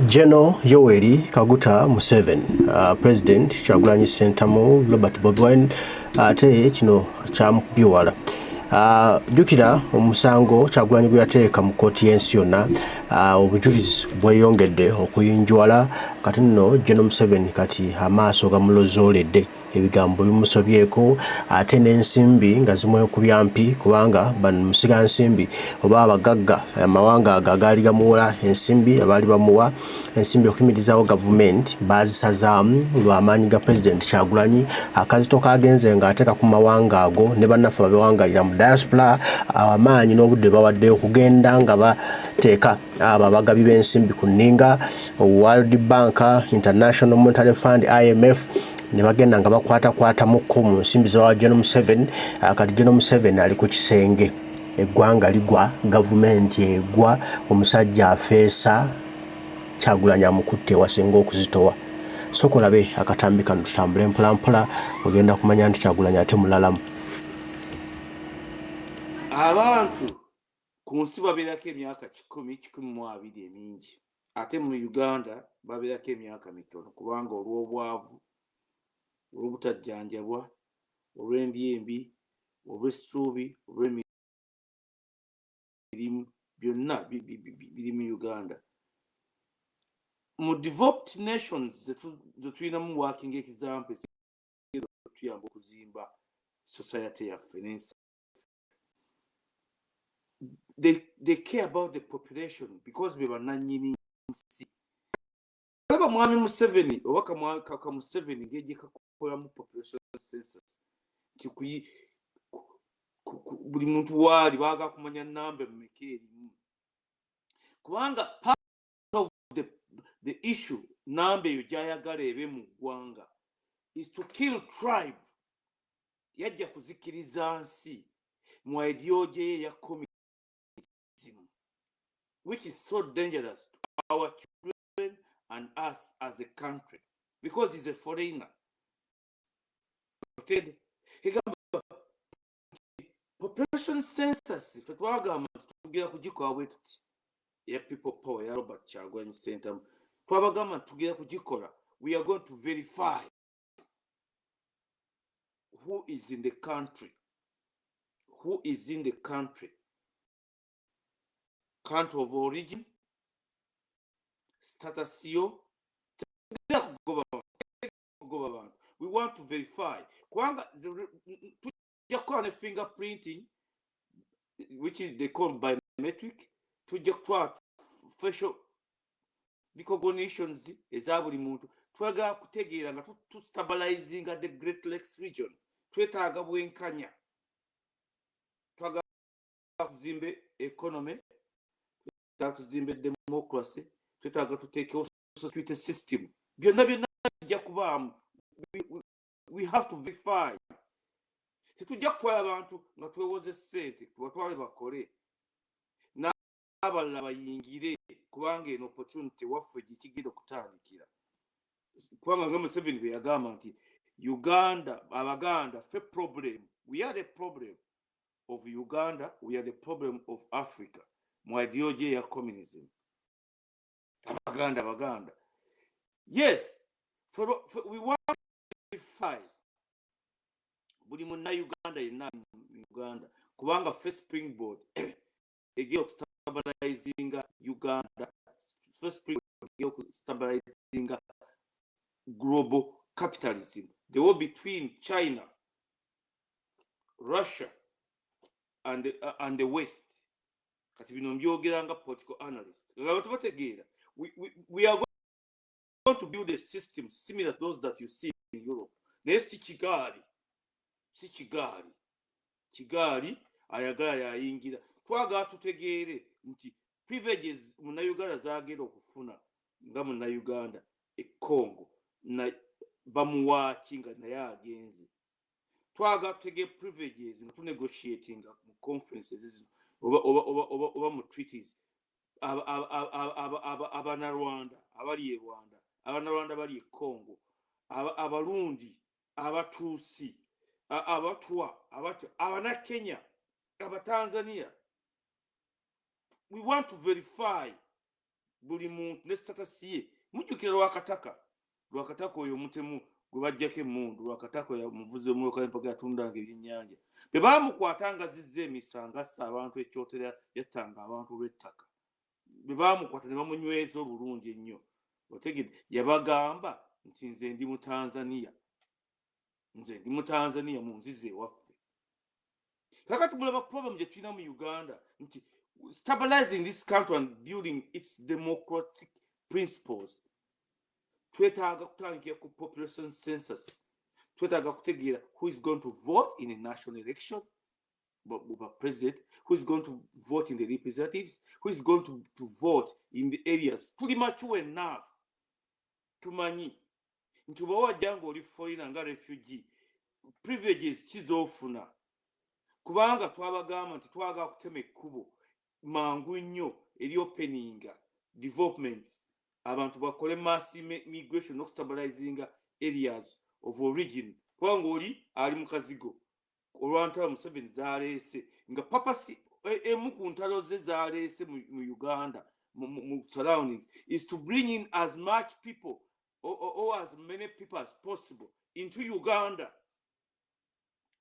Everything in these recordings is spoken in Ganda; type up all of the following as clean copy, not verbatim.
General Yoweri Kaguta Museveni, President Kyagulanyi Ssentamu Robert Bobi Wine ate kino kyamukubye jukira omusango Kyagulanyi gwe yateeka mu kkooti y'ensi yonna obujulizi bweyongedde okuyinjwala kati nno General Museveni kati amaaso gamulozooledde ebigambo bimusobyeko ate n'ensimbi nga zimwekubya mpi kubanga bamusiga nsimbi oba abagagga amawanga agagali gamuwola ensimbi abaali bamuwa ensimbi okuyimirizawo gavumenti baazisazaamu lw'amaanyi ga President Kyagulanyi akazito kagenze ng'ateeka ku mawanga ago ne bannaffe babewangalira mu diaspora amaanyi n'obudde bawadde okugenda nga bateeka abo abagabi b'ensimbi ku nninga World Bank, International Monetary Fund, IMF ne bagenda nga bakwatakwatamuko mu nsimbi za General Museveni kati General Museveni ali ku kisenge eggwanga ligwa gavumenti egwa omusajja afeesa Kyagulanyi amukutte wasinga okuzitowa sokolabe akatambi kano tutambule mpolampola ogenda kumanya nti Kyagulanyi ate mulalamu abantu ku nsi babeerako emyaka 10-12 emingi ate mu Uganda babeerako emyaka mitono kubanga olw'obwavu olw'obutajjanjabwa olw'embyembi olw'essuubi olw'emirimu byonna biri mu Uganda. Mu developed nations ze tulinamu working examples tuyamba okuzimba society yaffe n'ensi. They care about the population because be bananyini nsi. Kaba mwami Museveni oba kaka Museveni ngeje kakola mu population census kikuyi buli muntu wali baga kumanya namba mmekeri kubanga part of the issue namba yo jayagala ebe mu gwanga is to kill tribe yajja kuzikiriza nsi mu ideology ya communism which is so dangerous to our children and us as a country because he's a foreigner. Population census fetwagamba tugera kugikola bwetuti ya people power ya Robert Kyagulanyi Ssentamu twabagamba tugera kugikola we are going to verify who is in the country country of origin status yo we want to verify kwanga tujja fingerprinting which is they call biometric tujja kwa facial recognitions eza buli muntu twaga kutegeera nga tu stabilizing the Great Lakes region twetaaga bwenkanya twaga kuzimbe economy twatuzimbe democracy twetaaga tuteeke security system byonna bijja kubaamu we have to verify tetujja kutwala abantu nga twewoze ssente tubatwale bakole n'abalala bayingire kubanga eno opportunity waffe gikigenda okutandikira kubanga nga Museveni bwe yagamba nti Uganda abaganda ffe problem we are the problem of Uganda we are the problem of Africa mu ideology ya communism abaganda yes we want to verify buli munna Uganda yenna Uganda kubanga first springboard egyo stabilizing Uganda first springboard stabilizing global capitalism the war between China Russia and the West kati bino mbyogeranga political analysts abantu bategeera we are going to build a system similar to those that you see in Europe naye si kigali ayagala yayingira twaga tutegeere nti privileges muna Uganda zaagera okufuna nga muna Uganda Congo na bamuwakinga naye agenze twaga tutegeere privileges nga tunegotiating mu conferences oba mu treaties abanarwanda abali e Rwanda abanarwanda bali e Congo abalundi abatuusi abatwa abana Kenya abatanzania we want to verify buli muntu ne status ye mujjukira lwakataka oyo mutemu gwe bajjako emmundu lwakataka ya muvuzi omulokale empaka yatundanga ebyennyanja be baamukwatanga zizza emisanga assa abantu ekyotera yattanga abantu olw'ettaka be baamukwata ne bamunyweza obulungi ennyo otegedde yabagamba nti nze ndi mu Tanzania mu nzize ewaffe kakati mulaba problem gye tulina mu Uganda nti stabilizing this country and building its democratic principles twetaaga kutandikira ku population census twetaaga kutegeera who is going to vote in a national election by president, who is going to vote in the representatives, who is going to vote in the areas. Tuli mature enough tumanyi nti oba wajjanga oli foreigner nga refugee privileges kizofuna kubanga twabagamba nti twagala kutema ekkubo mangu nnyo eri openinga developments abantu bakole mass migration okustabilizinga areas of origin kubanga oli ali mu kazigo olwantala Museveni zaleese nga papasi emu ku ntalo ze zaleese mu Uganda mu surroundings is to bring in as much people or as many people as possible into Uganda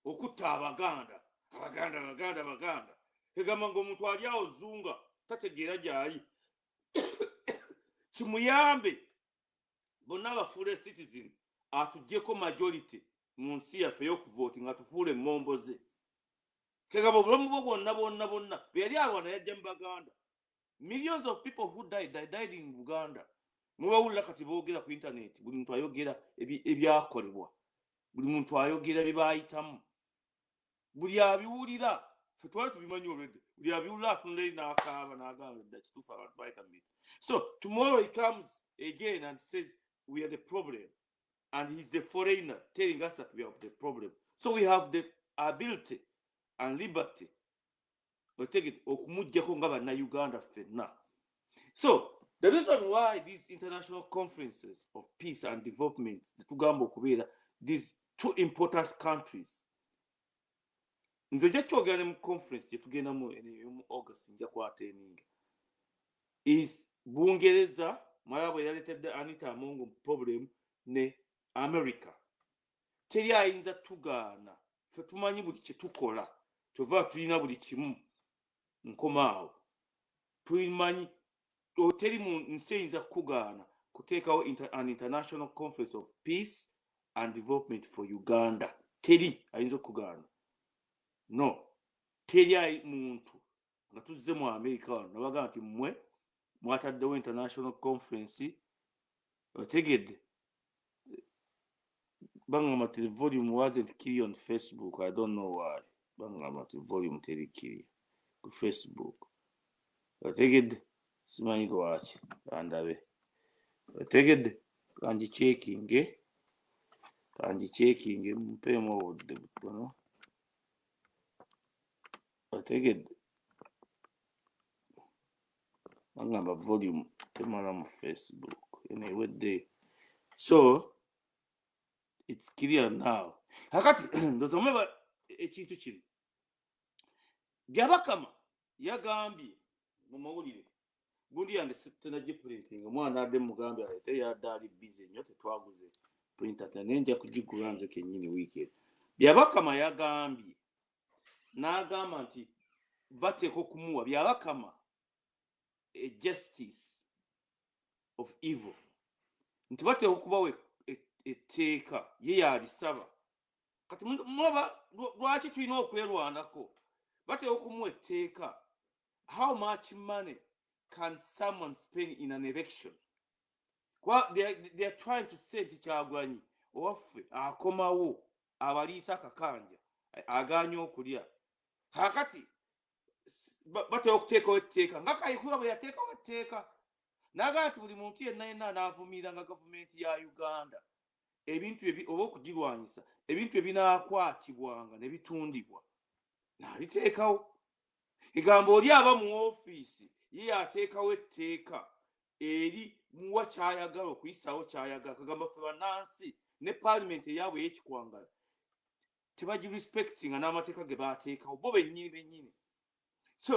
okutta abaganda egamba ng'omuntu ali awo zunga tategeera gyali kimuyambe bonna abafuule citizen atuggyeko majority mu nsi yaffe y'okuvooti nga tufuule emmombo ze kegamba obulamu bwo bwonna bwe yali alwana yajja mu baganda millions of people who died in Uganda mubawulira kati boogera ku internet buli muntu ayogera ebyakolebwa buli muntu ayogera bye baayitamu buli abiwulira ffe twali tubimanyi olwedde buli abiwulira atunula eri n'akaaba n'agamba dda kituufu abantu baayita mu bintu so tomorrow he comes again and says we are the problem and he's the foreigner telling us that we are the problem so we have the ability and liberty okumuggyako nga bannayuganda ffenna so the reason why these international conferences of peace and development tugamba okubeera these two important countries nze nja kyogera ne mu conference gye tugendamu mu August nja kwateninga is Bungereza malabo yaleetedde Anita Amongo problem ne America teri ayinza tugaana ffe tumanyi buli kye tukola tova tulina buli kimu nkomaawo tumanyi teri mu nsi eyinza kugaana kuteekawo an international conference of peace and development for Uganda teri ayinza okugaana no teri muntu nga tuzze mu America wano nabagamba nti mmwe mwataddewo international conference otegedde bangamba nti the volume wasn't clear on Facebook. I don't know why bangamba nti volume teri clear ku Facebook otegedde simanyi lwaki andabe otegedde kangicekinge mpeemu obudde butono otegedde bangamba volume temala mu Facebook enewedde so it's clear now kakati ndoza omeba ekintu kino Yabagamba yagambye mu mawulire gundi yange tenajje printing omwana adde mugambe alete yaddaali busy nnyo tetwaguze printer nenja kugigula nze kennyini weekend Yabagamba yagambye n'agamba nti bateeka okumuwa Yabagamba a justice of evil nti bateeka okubawe etteeka ye yalisaba kati mwaba lwaki tulina okwerwanako bateeka okumuwa etteeka how much money can someone spend in an election they are trying to say nti Kyagulanyi owaffe akomawo abaliisa akakanja aganya okulya kakati bateeka okuteekawo etteeka nga Kayihura bwe yateekawo etteeka n'agamba nti buli muntu yenna n'avumiranga gavumenti ya Uganda ebintu oba okugirwanyisa ebintu ebinaakwatibwanga ne bitundibwa n'abiteekawo egamba oli aba mu ofiisi ye yateekawo etteeka eri muwa kyayagala okuyisawo kyayagala kagamba ffe bannansi ne paalamenti eyaabwe y'ekikwangala tebagirespectinga n'amateeka ge baateekawo bo bennyini so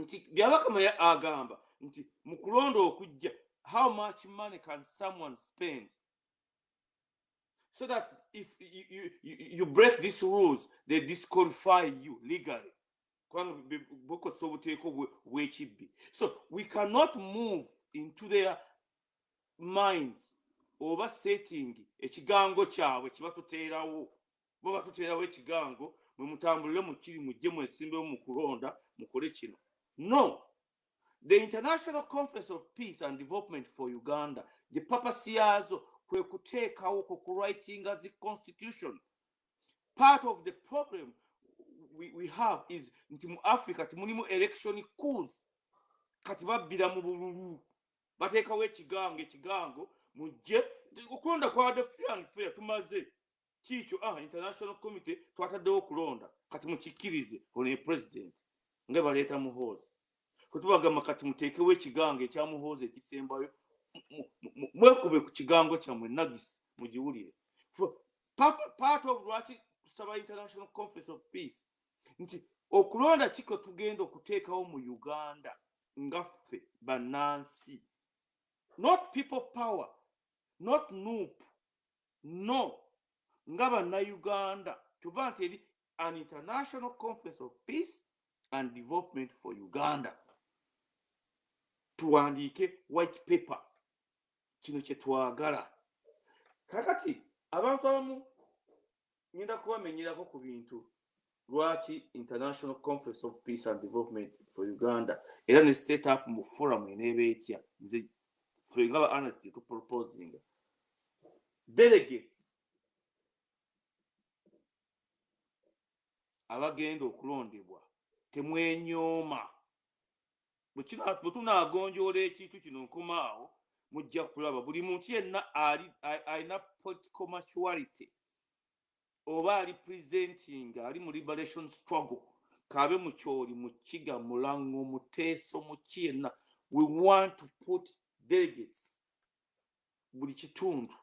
nti Yabagamba agamba nti mu kulonda okujja, how much money can someone spend so that if you break these rules, they disqualify you legally. So we cannot move into their minds over setting ekigango kyabwe kibatuteerawo bo batuteerawo ekigango mwe mutambulire mu kiri mujje mwesimbe mu kulonda mukole kino. No, the International Conference of Peace and Development for Uganda, the purpose yazo kwe kuteekawo ku writing as the constitution. Part of the problem we have is nti mu Africa timulimu election coups kati babbira mu bululu bateekawo ekigango mujje okulonda kwade free and fair tumaze kikyo international committee twataddewo okulonda kati mukikkirize ono president nga baleeta muhoozi kutubagamba kati muteekewo ekigango ekyamuhoozi ekisembayo mwekube ku kigango kyammwe nagisi mugiwulire. Part of lwaki kusaba International Conference of Peace nti okulonda kiko tugenda okuteekawo mu Uganda ngaffe bannansi, not people power, not NUP, no, nga bannayuganda tuva nti eri an International Conference of Peace and Development for Uganda, tuwandiike white paper kino kye twagala. Kakati abantu abamu ngenda kubamenyerako ku bintu lwaki International Conference of Peace and Development for Uganda era ne set up mu forum eneeba etya nze ffe nga ba analyst tuproposing delegates abagenda okulondebwa temwenyooma bwe tunaagonjoola ekintu kino nkomaawo mujja kulaba buli muntu yenna alina political maturity oba ali presenting ali mu liberation struggle kabe mu kyoli mu kiga mulango muteeso mu kiyenna. We want to put delegates buli kitundu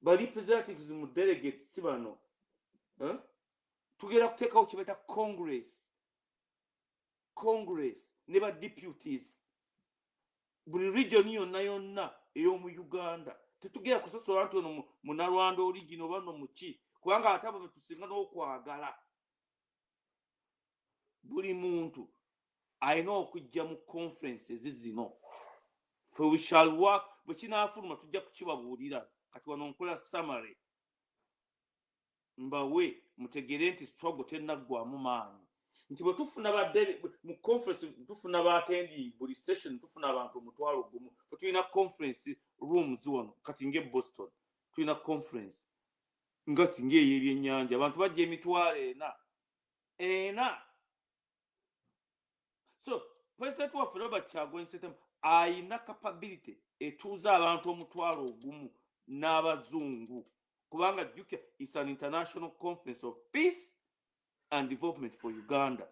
ba representatives mu delegates si bano tugenda kuteekawo kye beta congress ne ba deputies buli region yonna ey'omu Uganda. Tetugera kusosola nti ono munalwanda origino bano muki kubanga ate abo betusinga n'okwagala buli muntu alina okujja mu conferences zino. For we shall work bwe kinaafuluma tujja kukibabuulira kati wano nkola summary mbawe mutegere nti struggle tennaggwamu maanyi nti bwe tufuna mu conference tufuna baattending buli session tufuna abantu omutwalo gumu tulina conference rooms wano kati nge Boston tulina conference ngati ng'ey'ebyennyanja abantu bajja emitwalo ena. So President waffe Robert Kyagulanyi Ssentamu ayina capability etuuza abantu omutwalo ogumu n'abazungu kubanga jjukira is an International Conference of Peace and Development for Uganda.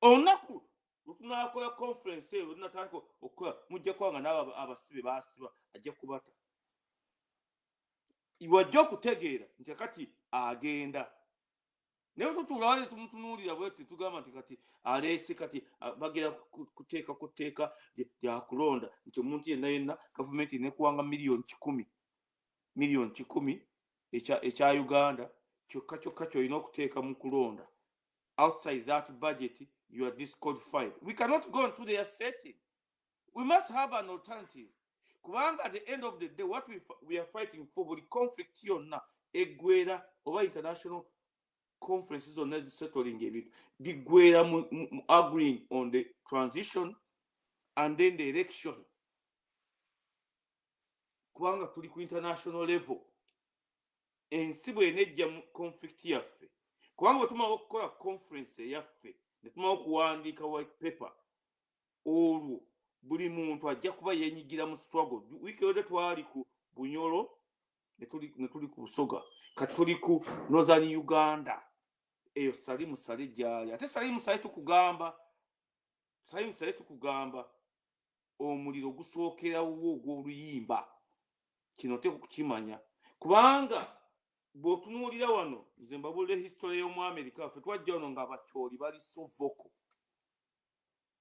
Olunaku lutunaakola conference eyo lunatandika okukola mujja kwanga n'abo abasibe baasiba ajja kubata iwajja okutegeera nti kati agenda naye tutuula wali tumutunuulira bwete tugamba nti kati aleese kati bagera kuteeka lyakulonda nti omuntu yenna gavumenti nekuwanga miliyoni 10 ekya Uganda kyokka kyolina okuteeka mu kulonda. Outside that budget you are disqualified. We cannot go into their setting. We must have an alternative. Kubanga at the end of the day what we are fighting for buli conflict yonna eggwera oba international conferences zonna zisettling ebintu bigwera mu agreeing on the transition and then the election. Kubanga tuli ku international level ensi bw'enejja mu conflict yaffe kubanga bwe tumaze okukola conference eyaffe ne tumaze okuwandiika white paper olwo buli muntu ajja kuba yenyigira mu struggle. Wiiki ewedde twali ku Bunyoro ne tuli ku Busoga kati tuli ku Northern Uganda eyo Salimu Sale gyali ate Salimu Sale tukugamba omuliro gusookerawo ogw'oluyimba kino te kukimanya kubanga bw'otunuulira wano nze mbabuulira history y'omu America waffe twajja wano ng'abakyoli bali so vocal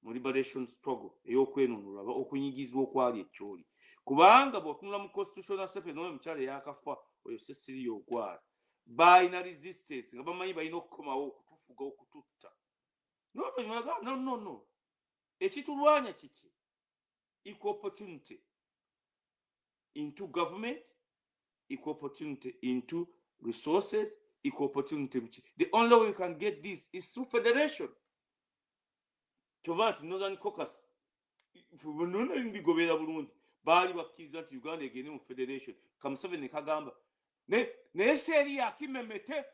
mu liberation struggle ey'okwenunula okunyigizwa okwali ekyoli kubanga bw'otunula mu constitutional assembly n'oyo mukyala yakafa oyo Cecilia Ogwara balina resistance nga bamanyi balina okukomawo okutufuga okututta no ekitulwanya kiki equal opportunity into government, equal opportunity into resources, equal opportunity. The only way we can get this is through federation. Chovant, Northern Caucasus, if we were not in the Govela Burundi, Bali Wakiza to Uganda again in federation, come 7 Kagamba. Ne seria kimemete.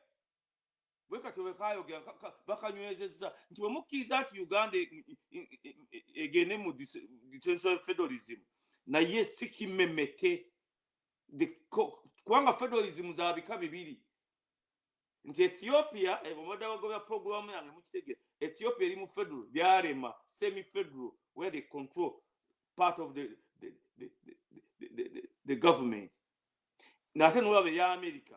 Weka to Wekayo Bakanweza, to Mukiza to Uganda again in detention federalism. Na yes siki memete the kwanga federalism za bika bibiri nti Ethiopia ebomada bagoba program yange mukitege Ethiopia eri mu federal byarema semi federal where they control part of the government na tena ulabe ya America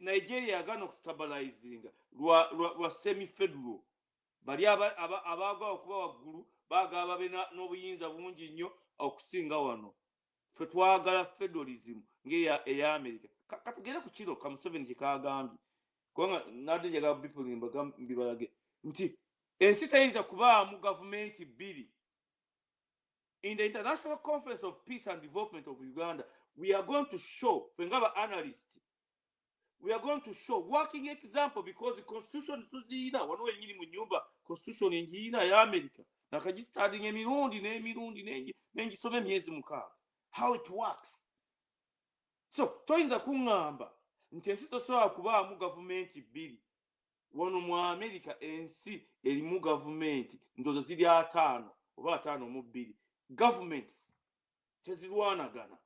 Nigeria gano stabilizing lwa semi federal bali abagwa okuba waggulu bagaba bena n'obuyinza bungi nnyo okusinga wano fe twagala federalism eya America katugere ku kiro kam 7 kikagambi kwanga nade jaga people mbibalage nti ensi tayinza kuba mu government bili in the International Conference of Peace and Development of Uganda. We are going to show fengaba analyst we are going to show working example because the constitution tuzina wano wenyini mu nyumba constitution njina ya America nakajistading emirundi nengi some myezi mukaga how it works. So toyinza kungamba nti ensi tosobola kuba mu government bili wano mu America ensi eri mu government ndozo ziri 5 oba 5 mu 2 governments tezirwanagana.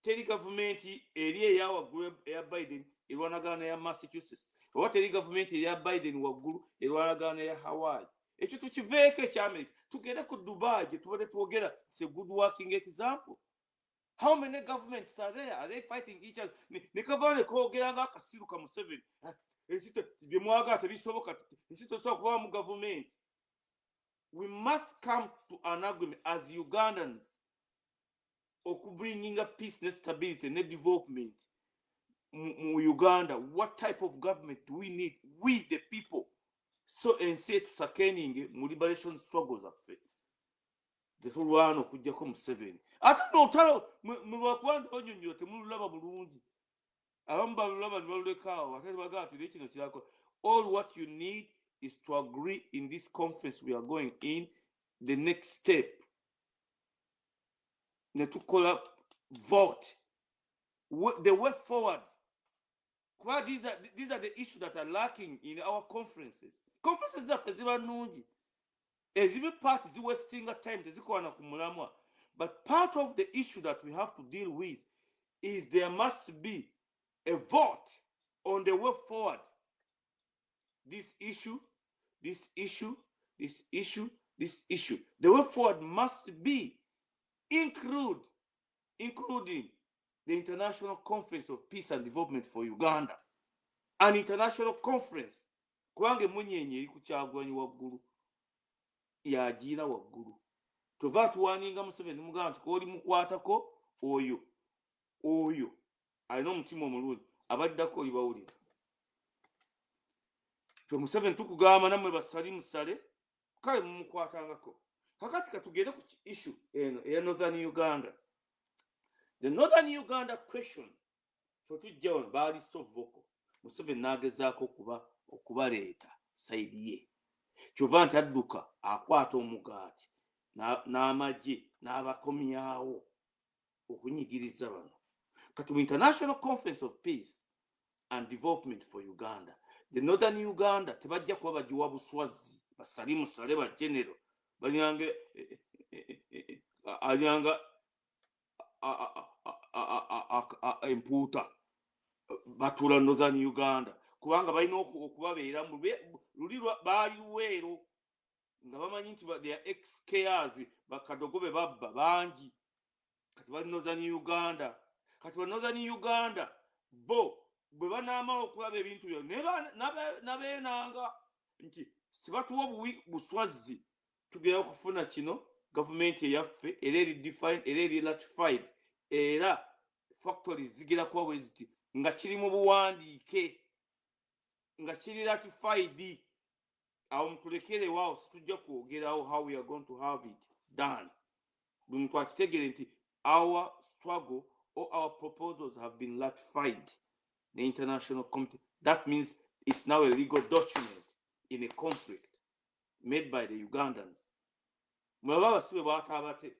Teri government eri eyawaggulu eya Biden erwanagana ya Massachusetts oba teri government eya Biden waggulu erwanagana ya Hawaii. Ekyo tukiveeko eky'America tugende ku Dubai gye tubadde twogera it's a good working example. How many governments are there? Are they fighting each other? Nikavane kwogera nga akasiru ka Museveni ensito bye mwaga tebisoboka ensito so kuba mu government. We must come to an agreement as Ugandans bringing up peace and stability and development in Uganda. What type of government do we need? We the people. So ensi tusakeninge mu liberation struggles affe tetulwana okujjako Museveni ate n'otalo mu lwakubanza onyonyola temululaba bulungi abamu balulaba ne balulekaawo ate bagati kino kirako. All what you need is to agree in this conference we are going in the next step ne tukola vote the way forward. Well, these are the issues that are lacking in our conferences. Conferences are nungi. Ezibe part is wasting time tezikwana kumulamwa. But part of the issue that we have to deal with is there must be a vote on the way forward. This issue. The way forward must be including the International Conference of Peace and Development for Uganda. An international conference. Kwange munyenye eri kukyagwanyi waggulu. Yagina waggulu. Tova tuwaninga Museveni mugamba nti koli mukwatako oyo. Alina omutima omulungi. Abaddako oli bawulira. Fe Museveni tukugamba nammwe basali musale. Kale mumukwatangako. Kakati katugere ku issue eno eya Northern Uganda. The Northern Uganda question for tujjawo baali so vocal. Museveni nagezaako okubaleeta saidi ye. Kyova nti adduka akwata omugaati n'amagye n'abakomyawo okunyigiriza bano. Kati mu International Conference of Peace and Development for Uganda, the Northern Uganda tebajja kuba bagiwa buswazi basali musale ba general alanga empuuta batula Northern Uganda kubanga balina okubabeera luli baali luweero nga bamanyi nti they are ex-kers bakadogobe babba bangi kati bali Northern Uganda. Kati ba Northern Uganda bo bwe banaamala okulaba ebintu byo nabeenanga nti sibatuwa buswazi tugera kufuna kino government eyaffe era define era ratified era factories zigira kwa weziti nga kiri mu buwandiike nga kiri ratified awo mutulekere wao situjja kwogerawo how we are going to have it done buli muntu akitegere nti our struggle or our proposals have been ratified the international committee. That means it's now a legal document in a conflict made by the Ugandans. Mulaba basibe batabate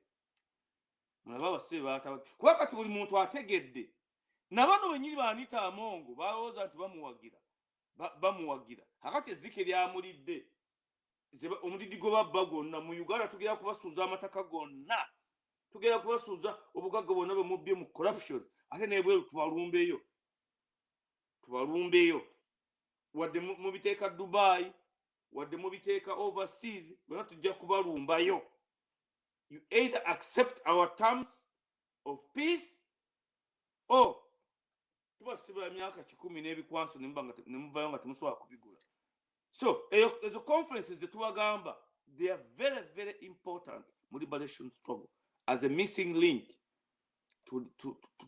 kuba kati buli muntu ategedde na bano benyiri baanita amongo balowooza nti bamuwagira akati ezzike lyamulidde omuliddi gwe babba gwonna mu Uganda tugera kubasuuza amataka gonna tugera kubasuuza obugagga bwonna bwe mubbye mu corruption ate nebweru tubalumbeeyo wadde mubiteeka Dubai wadde mubiteeka overseas bwena tujja kubalumbayo. You either accept our terms of peace or tubasiba emyaka 10 n'ebikwanso nemuvayo nga temusobola kubigula. So ezo conferences zetubagamba they are very very important mu liberation struggle as a missing link to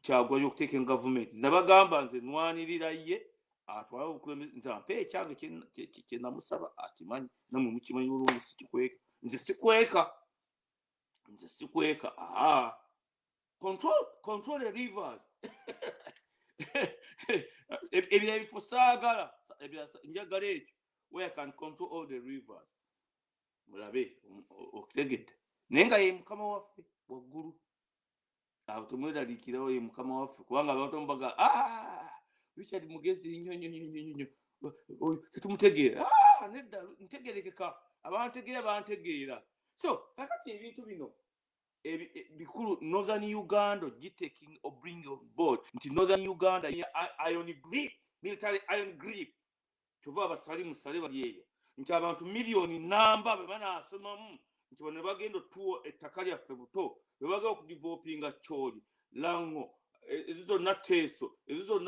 Kyagulanyi okuteeka en government. Nabagamba nze nwanirira ye atwala obukulembeze nze ampe ekyange kye namusaba akimanyi namwe mukimanyi olw'omu sikikweka nze sikweka control the rivers ebira bifo saagala njagala ekyo where I can control all the rivers mulabe okitegedde naye nga ye mukama waffe waggulu awo temweraliikirawo ye mukama waffe kubanga abatombaga Richard mugezi nnyo tetumutegeera nedda ntegerekeka abantegeera so kakati ebintu bino bikulu Northern Uganda gitaking or bring on board nti Northern Uganda iron grip military iron grip kyova abasali musale balyeyo nti abantu miliyoni namba be banaasomamu nti bano bagenda tuwo ettaka lyaffe buto be bagenda okudevelopinga Choli Lango ezo zonna Teso ezo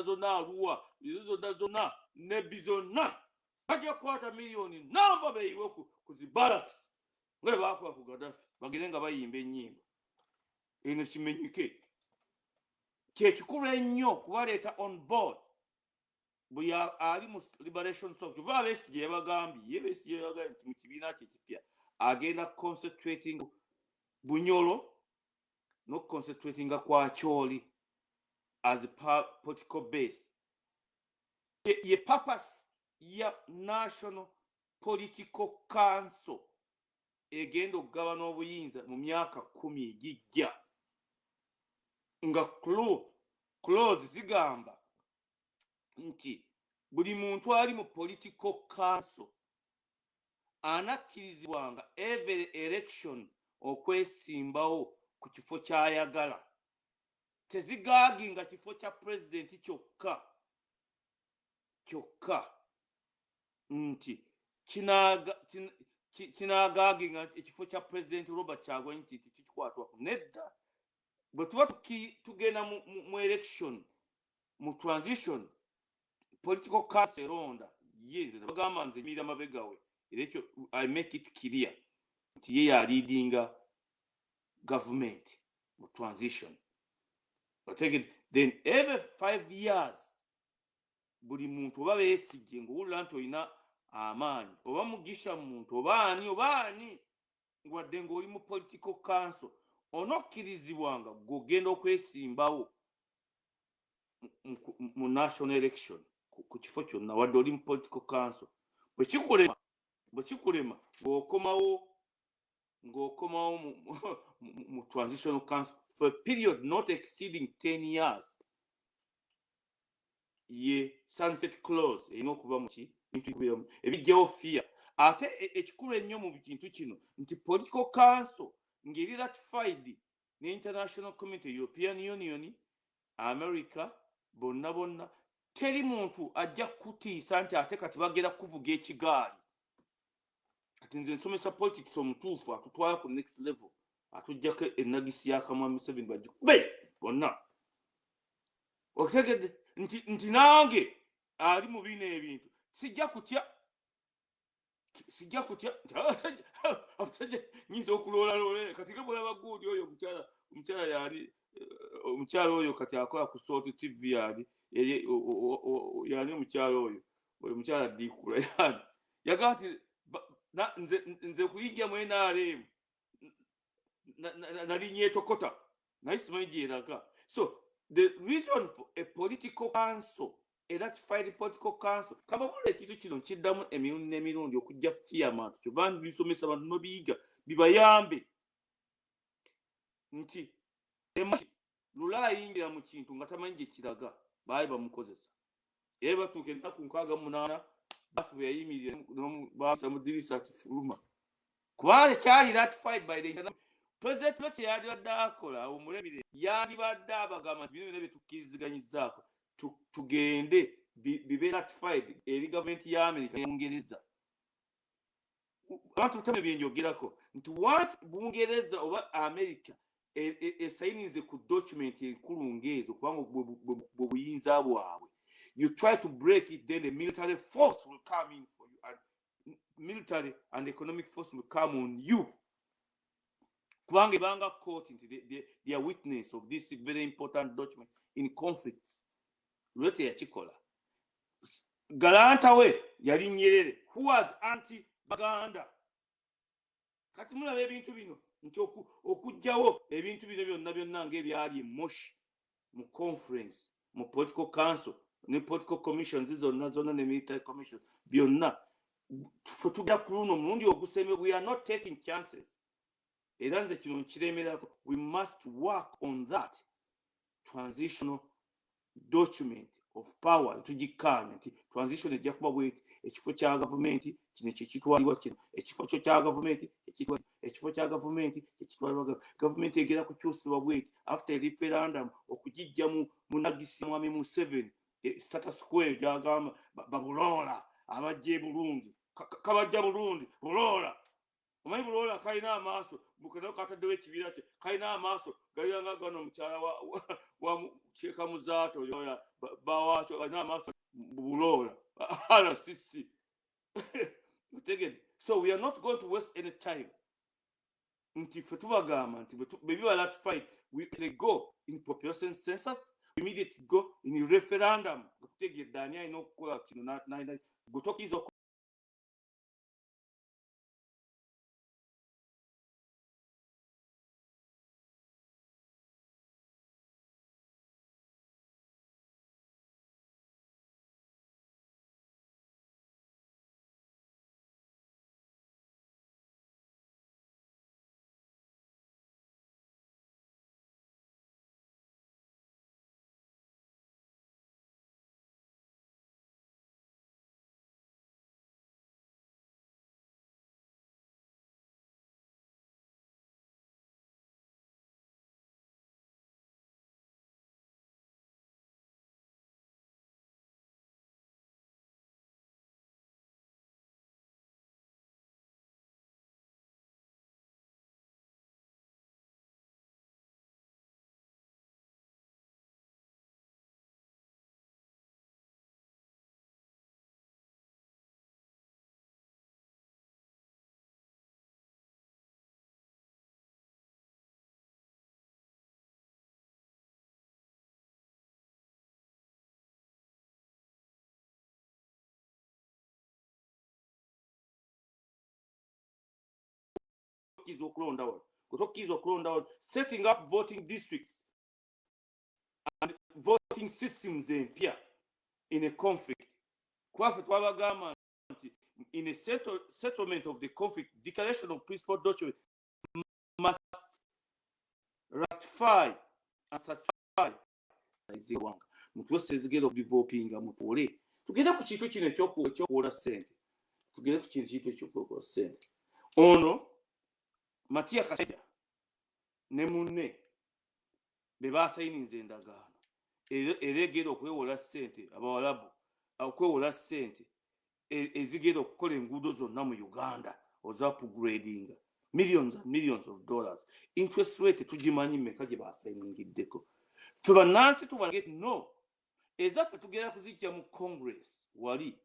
zonna Arua ezo zonna Nebbi zonna bajja kukwata miliyoni namba beyiwe ku zi barracks nga baakola ku Gaddafi bagende nga bayimba ennyimba eno kimenyike kyekikulu ennyo kubaleeta on board bwe ali mu liberation struggle kuva Besigye yabagambye nti mu kibiina kye kipya agenda concentrating Bunyolo no concentrating kwa Choli as a political base ye purpose ya National Political Council egenda okugabana obuyinza mu myaka 10 egijja nga clause zigamba nti buli muntu ali mu political council anakkirizibwanga every election okwesimbawo ku kifo kyayagala tezigaaginga kifo kya president kyokka nti kinagaaginga ekifo kya president Robert Kyagulanyi nti kikwatwa nedda bwe tuba tugenda mu election mu transition political council eronda yenze bagamba nze mira mabegawe ekyo I make it clear nti ye ya leading government mu transition then every 5 years buli muntu oba Besigye ng'owulira nti olina amaanyi oba Mugisha muntu obaani wadde ng'oli mu political council onokkirizibwanga gogenda okwesimbawo mu national election ku kifo kyonna wadde oli mu political council bwe kikulema ng'okomawo mu transitional council for a period not exceeding 10 years ye sunset clause erina okuba muki ebijjawo fear ate ekikulu ennyo mu kintu kino nti political council ng'eri ratified ne international committee European Union America bonna teri muntu ajja kutiisa nti ate kati bagera kuvuga ekigaali kati nze nsomesa politics omutuufu atutwala ku next level atujjako ennagisi y'akamwa Museveni bagikube bonna okitegedde nti nange ali mu bino ebintu sijja kutya sijja kutya abasajja nyinza okulola kati mulaba guudi oyo omukyala yali omukyala oyo kati akola ku Salt TV yali omukyala oyo omukyala Dikula yani yagamba nti nze kuyingira mu NRM nali nyetokota naye simanyi gyeraga. So the reason for a political council, a ratified political council, kababula ekintu kino kiddamu emirundi n'emirundi okujja fiaman kyobandi bisomesa abantu nobiyiga bibayambe nti lula ayingira mu kintu nga tamanyi gye kiraga baali bamukozesa era batuuka ennaku 68 bafu yayimirira baasa mu dirisa ati fuluma kubanga kyali ratified by the international president lwaki yalibadde akola omulebire yalibadde abagamba nti bino bye tukkiriziganyizzaako tugende bibe ratified eri gavumenti ya America y'Obungereza. Abantu tamwe byenjogerako nti once Bungereza oba America esayinize ku document enkulu ng'ezo kubanga bw'obuyinza bwabwe, you try to break it, then the military force will come in for you, and military and economic force will come on you. Kubanga banga court into they are witness of this very important document in conflicts. Lwete yakikola. Galanta we yali Nyerere who was anti-Baganda. Kati mulaba ebintu bino nti okujjawo ebintu bino byonna ng'ebyali moshi mu conference mu political council ne political commissions zonna ne military commission byonna tujja ku luno mulundi oguseme. We are not taking chances. Era nze kino nkiremerako. We must work on that transitional document of power. Tugikkaanya nti transition ejja kuba bweti ekifo kya gavumenti kino kyekitwalibwa kino, ekifo kya gavumenti ekifo kya gavumenti ekitwalibwa gavumenti egera kukyusibwa bweti after a referendum okugijja mu nagisi mwami Museveni status quo gyagamba babulola abajje Burundi kabajja Burundi bulola omanyi bulola kalina amaaso bukeno kataddewo ekibira kye kalina amaaso galiranga gano omukyala wa Cheka Muzaato oyo bawaato kalina amaaso bulola ala sisi. So we are not going to waste any time. Nti fe tubagamba nti bebi ba ratified, we go in population census, we immediately go in referendum. Kutegera Dania inokukola kino na gutokizo setting up voting districts and voting systems in a conflict. In a settlement of the conflict, declaration of principal document must ratify and satisfy ono Matia Kasajja ne munne be basayininze endagaano eregera okwewola ssente abawalabu okwewola ssente ezigera okukola enguudo zonna mu Uganda oza upgrading millions and millions of dollars. Interest rate tugimanyi mmeka gye basayiningiddeko. Ffe bannansi tubange no ezaffe tugera kuzijja mu Congress wali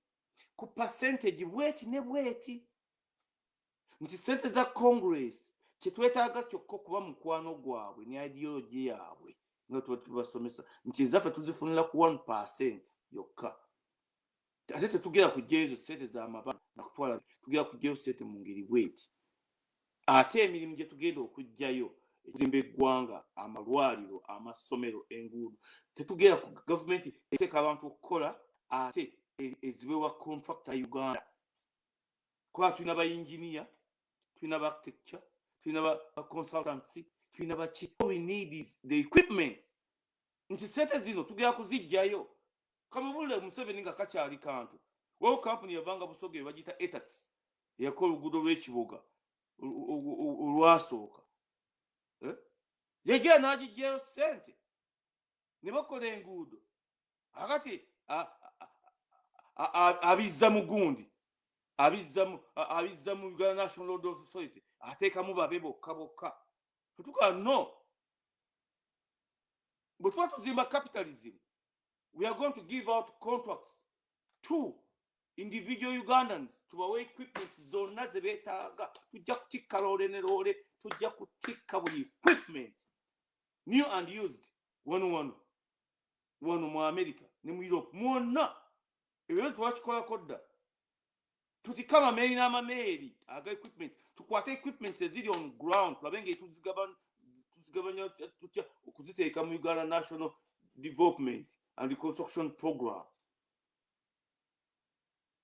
ku percentage bweti ne bweti nti sente za Congress kyetwetaaga kyokka kuba mukwano gwabwe ne ideology yaabwe nga tubasomesa nti ezaffe tuzifunira ku 1% yokka. Ate tetugera kujja ezo sente z'amabanga nakutwala tugera kujjayo sente mu ngeri bweti. Ate emirimu gye tugenda okujjayo ekizimba eggwanga, amalwaliro, amasomero, enguudo, tetugera ku gavumenti eteeka abantu okukola ate ezibewa contractor Uganda. Kuba tulina ba engineer, tulina ba architecture, tulina ba consultancy, tulina ba chi. All we need is the equipment. Nti sente zino tugera kuzijjayo. Kamubulire Museveni nga kakyali kantu. Wo company yavanga Busoge bagita Etax. Yakola oluguudo lw'ekibuga olwasooka. Yegera n'agijjayo sente. Ne bakola enguudo. Akati abizza mu gundi. Abizza mu Uganda National Road Authority. Ateekamu babe bokka. Tutuka no. But what is in capitalism? We are going to give out contracts to individual Ugandans to our equipment zonna ze beetaaga. Tujja kutikka loole ne loole, tujja kutikka buli equipment new and used wano mu America ne mu Europe mwonna ebyo twakikola dda. Tutikka amameeri n'amameeri aga equipment, tukwate equipment eziri on ground tulabe tuzigabanya tutya okuziteeka mu Uganda National Development and Reconstruction Program.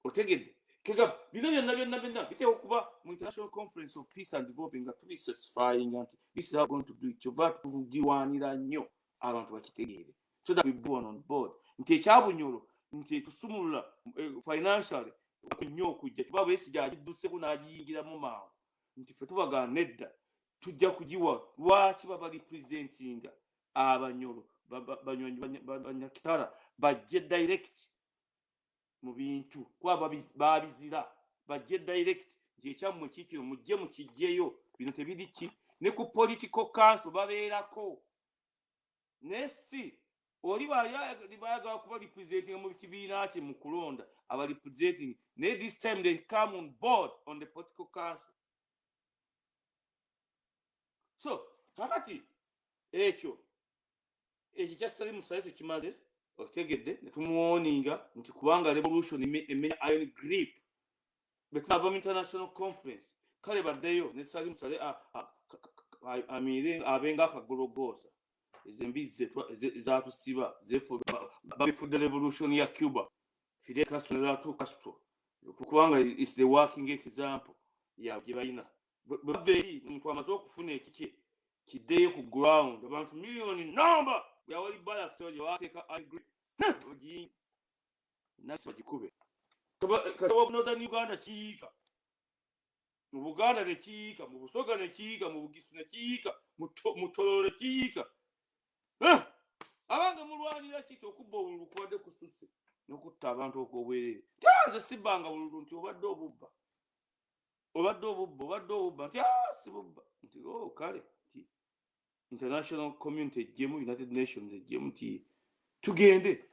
Otegedde kega bino byonna biteewo okuba mu International Conference of Peace and Development nga tuli satisfying nti this is how we're going to do it. Kyova tugiwaanira nnyo abantu bakitegeere so that we born on board nti ekyabunyolo nti tusumulula financially nnyo okujja tuba beesiga agidduseeko n'agiyingiramu mangu nti ffe tubagaa nedda tujja kugiwa. Lwaki baba representinga abanyolo banyakitala bajje direct mu bintu kuba babizira bajje direct ekyammwe kikiro mujje mukijjeyo bino tebiri ki ne ku political council babeerako nesi oli bayagala kuba representing mu kibiina kye mu kulonda aba representing ne this time they come on board on the political council. So kakati ekyo kyasali musale tukimaze otegedde ne tumuwoninga nti kubanga revolution emenya iron grip betunava mu international conference kale baddeyo ne sali musale amire abenga akagologosa ezembize zatusiba babifudde revolution ya Cuba Fidel Castro kubanga is the working example ya gibayina baveri muntu amaze okufuna ekiki kiddeyo ku ground abantu million number yawali balak soje wateka agree oji naso gikube katoba northern Uganda kiika mu Buganda ne kiika mu Busoga ne kiika mu Bugisu ne kiika mu Tolole kiika abanga mulwanira kiti okubba obululu kwadde kususe n'okutta abantu okobwerere taze sibanga bululu nti obadde obubba nti si bubba nti kale nti international community ejjemu United Nations ejjemu nti tugende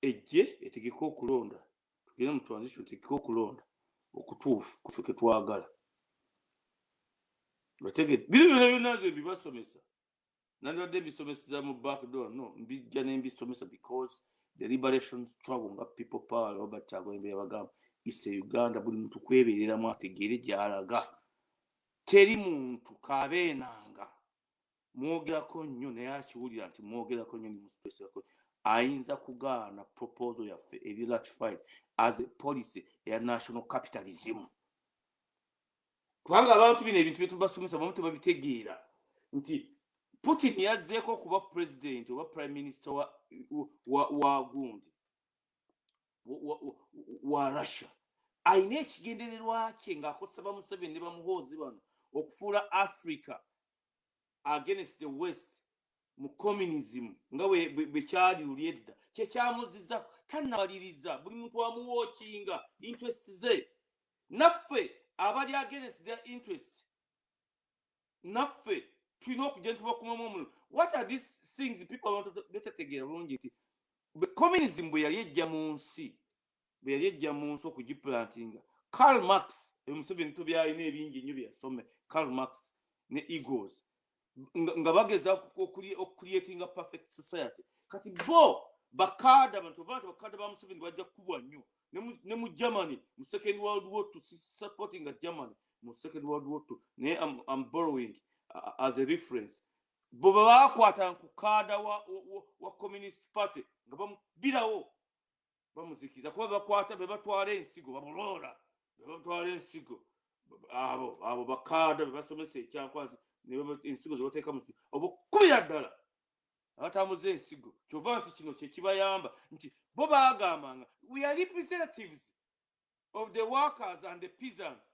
ejje etegeka okulonda tugende mu transition etegeka okulonda okutuufu kufe ke twagala bategedde bino byonna bibasomesa nandibadde mbisomeseza mu backdoor no mbijja ne mbisomesa because the liberation struggle nga people power Robert Kyagulanyi Yabagamba ise Uganda buli muntu kwebereramu ategeere gy'alaga teri muntu kabeenanga mwogerako nnyo naye akiwulira nti mwogerako nnyo ni musitresako ayinza kugaana proposal yaffe eri ratified as a policy ya national capitalism kubanga abantu bino ebintu byetubasomesa bamu tebabitegeera nti Putin yazzeeko okuba president oba prime minister wa gundi wa Russia ayina ekigendererwa kye ng'akosaba Museveni ne bamuhoozi bano okufuula Africa against the West mu communism nga bwe kyali luli edda kyekyamuziza tannabaliriza buli muntu amuwookinga interest ze naffe abali against their interest naffe tulina okujja ntubakumamu omuliro. What are these things people want to betategeera bulungi nti communism bwe yali ejja mu nsi okugiplantinga Karl Marx Museveni tubya ine bingi nnyo byasome Karl Marx ne Eagles nga bageza creating a perfect society kati bo bakada abantu bakada ba Museveni bajja kubwa nnyo ne mu Germany mu Second World War II supporting Germany mu Second World War II ne I'm borrowing as a reference bo bakwata nkukada wa Communist Party nga bamubirawo bamuzikiza kuba bakwata bebatwala ensigo bamulola bebatwala ensigo abo bakada basomese ekyakwanzi ne ensigo zoteeka mu obukubira ddala abatamuze ensigo kyova nti kino kyekibayamba nti bo bagambanga we are representatives of the workers and the peasants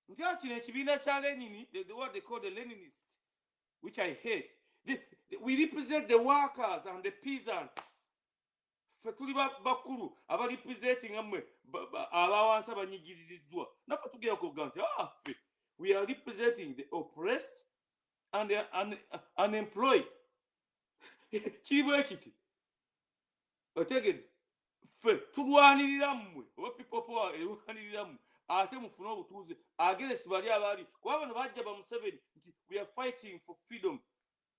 nti kino ekibiina kya Lenin what they call the Leninists which I hate we represent the workers and the peasants fe tuli bakulu aba representing amwe abawansi abanyigiriziddwa nafe tugera kuga nti fe we are representing the oppressed and the unemployed kibwe kiti otegedde fe tulwanirira mmwe oba people power erwanirira mmwe ate mufune obutuuze ageresi bali abali kuba bano bajja ba Museveni nti we are fighting for freedom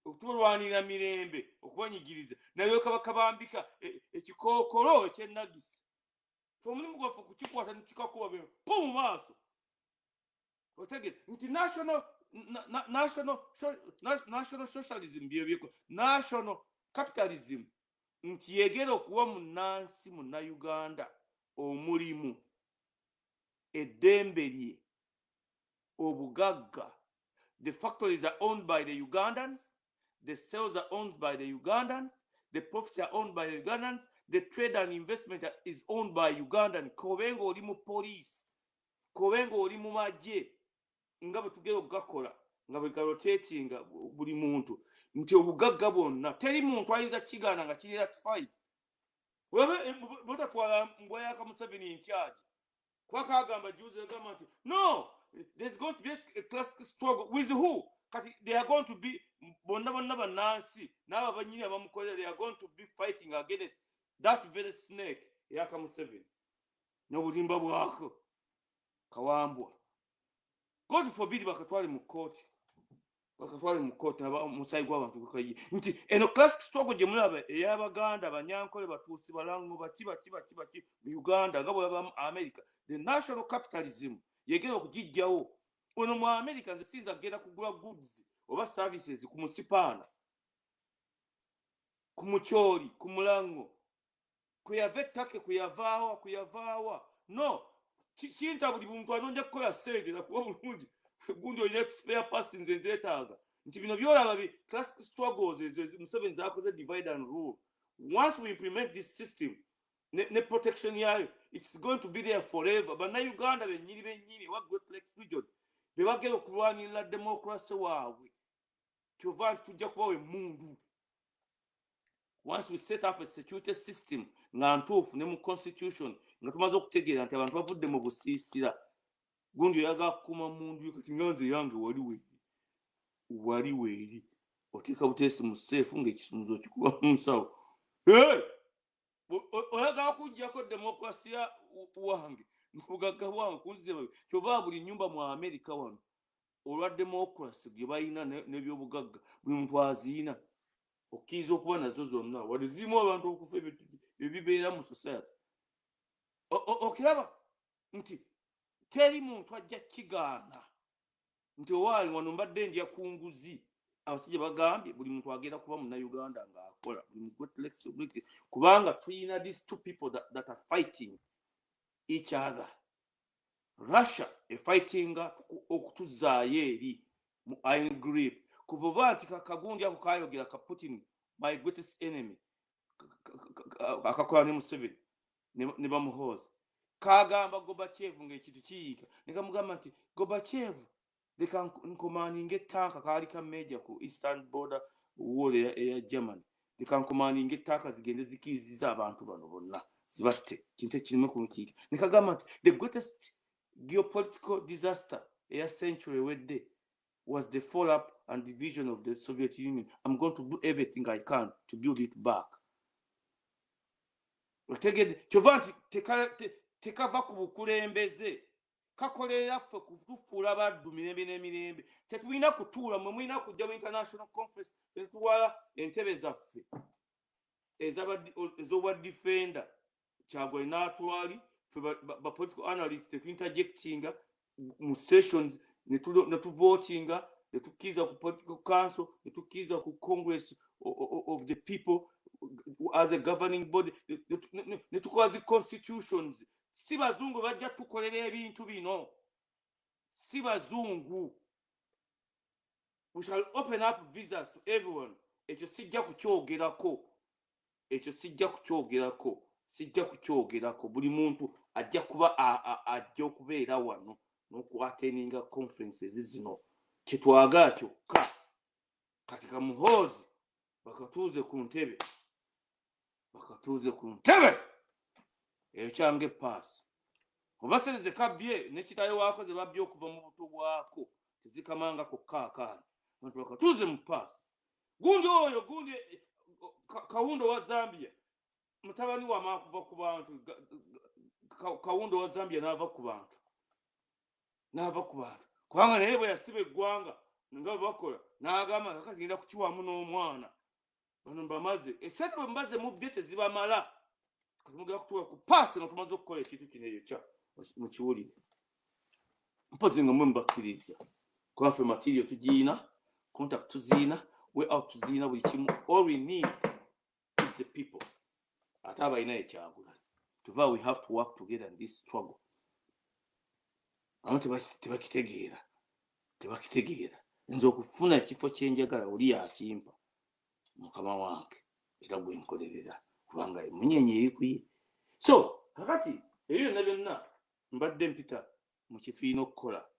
okutulwanira mirembe okubanyigiriza naye kabambika ekikookolo ekyennagisi fe omulimu gwaffe kukikwata nikikakuba be po mu maaso otegedde nti national socialism byebiko national capitalism nti yegera okuwa munnansi Uganda omulimu eddembe lye obugagga. The factories are owned by the Ugandans, the sales are owned by the Ugandans, the profits are owned by the Ugandans, the trade and investment is owned by Ugandan. Kobengo oli mu police, kobengo oli mu magye nga bwe tugera okugakola nga bwe garotatinga buli muntu nti obugagga bwonna teri muntu ayinza kigaana nga kirira fight webe botatwala mbwa ya Museveni in charge kwa kagamba juzi agamba nti no there's going to be a classic struggle with who kati they are going to be bonna bannansi n'abo banyini abamukolera they are going to be fighting against that very snake ya Museveni n'obulimba bwako kawambwa. God forbid bakatwale mu court musayi gw'abantu gukayi nti eno classic struggle gye mulaba ey'Abaganda Abanyankole Batuusi Balango bakiba mu Uganda nga bwe America the national capitalism yegera okugijjawo ono mu America nze sinza genda kugula goods oba services ku musipaana ku mukyoli ku mulango kuyava ettake kuyavaawa no kinta buli muntu anonja kukola sente nakuba bulungi gundi olina spare parts nze nzeetaaga nti bino byolaba classic struggles Museveni zakoze divide and rule. Once we implement this system ne protection yayo it's going to be there forever. Bannayuganda bennyini wa Great Lakes region bebagera okulwanirira democracy waabwe kyova tujja kubawe mundu. Once we set up a security system nga ntuufu ne mu constitution nga tumaze okutegeera nti abantu bavudde mu busiisira gundi yaga kuma mundu kati nganze yange wali weeri oteeka buteesi mu seefu ng'ekisumuzo kikuba mu nsawo oyagala kujjako demokrasiya wange n'obugagga bwange kunzize babi kyova buli nnyumba mu America wano olwa demokrasi gye balina n'ebyobugagga buli muntu aziina okkiiza okuba nazo zonna wadde zirimu abantu okufa ebibeera mu society okiraba nti teri muntu ajja kigaana nti owaali wano mbadde ndya ku nguzi abasajja bagambye buli muntu agenda kuba Munnayuganda ng'akola buli mu Great Lakes kubanga tulina these two people that are fighting each other. Russia fightinga okutuzaayo eri mu iron grip kuva nti kagundi ako kayogera ka Putin my greatest enemy akakola ne Museveni ne bamuhooza kagamba Gorbachev ng'ekintu kiyiika ne kamugamba nti Gorbachev leka nkomaninga ettanka kaali ka meja ku eastern border wall eya Germany leka nkomaninga ettanka zigende zikiziza abantu bano bonna zibatte kintu ekirimu kumukiika ne kagamba nti the greatest geopolitical disaster eya century wedde was the fall up and division of the Soviet Union. I'm going to do everything I can to build it back. Otegedde kyova nti tekava ku bukulembeze kakolera ffe kutufuula baddu mirembe n'emirembe tetulina kutuula mwe mulina kujja mu international conference tetuwala entebe zaffe ez'obwa defender Kyagulanyi n'atwali ffe ba political analysts tetuinterjectinga mu sessions netuvotinga netukkiriza ku political council netukkiriza ku congress of the people as a governing body netukola zi constitutions. Si bazungu bajja tukolera ebintu bino, si bazungu. We shall open up visas to everyone. Ekyo sijja kukyogerako, sijja kukyogerako. Buli muntu ajja kuba ajja okubeera wano n'okwateninga conferences zino. Kyetwagala kyokka kati kamuhoozi bakatuuze ku ntebe, ekyange paasi obasereze kabbye nekitayo waako ze babbye okuva mu buto bwako tezikamanga kokkaakaana bantu bakatuuze mu paasi. Gundi oyo gundi Kawundo wa Zambia mutabani wa makuva ku bantu Kawundo wa Zambia n'ava ku bantu kubanga naye bwe yasiba eggwanga nga bakola n'agamba kati ngenda kukiwamu n'omwana bano mbamaze esente bwe mbaze mu bye tezibamala kati mugenda kutuula ku paasi nga tumaze okukola ekintu kino ekyo kya mukiwulire mpozi nga mwe mubakkiriza kuba ffe material tugiina, contact tuziina, way out tuziina, buli kimu. All we need is the people. Ate abalina ekyagula tuva we have to work together in this struggle. Abantu tebakitegeera nze okufuna ekifo kyenjagala oli yakimpa mukama wange era gwe nkolerera kubanga emunyenye erikuye. So kakati ebyo byonna mbadde mpita mu kituyina okukola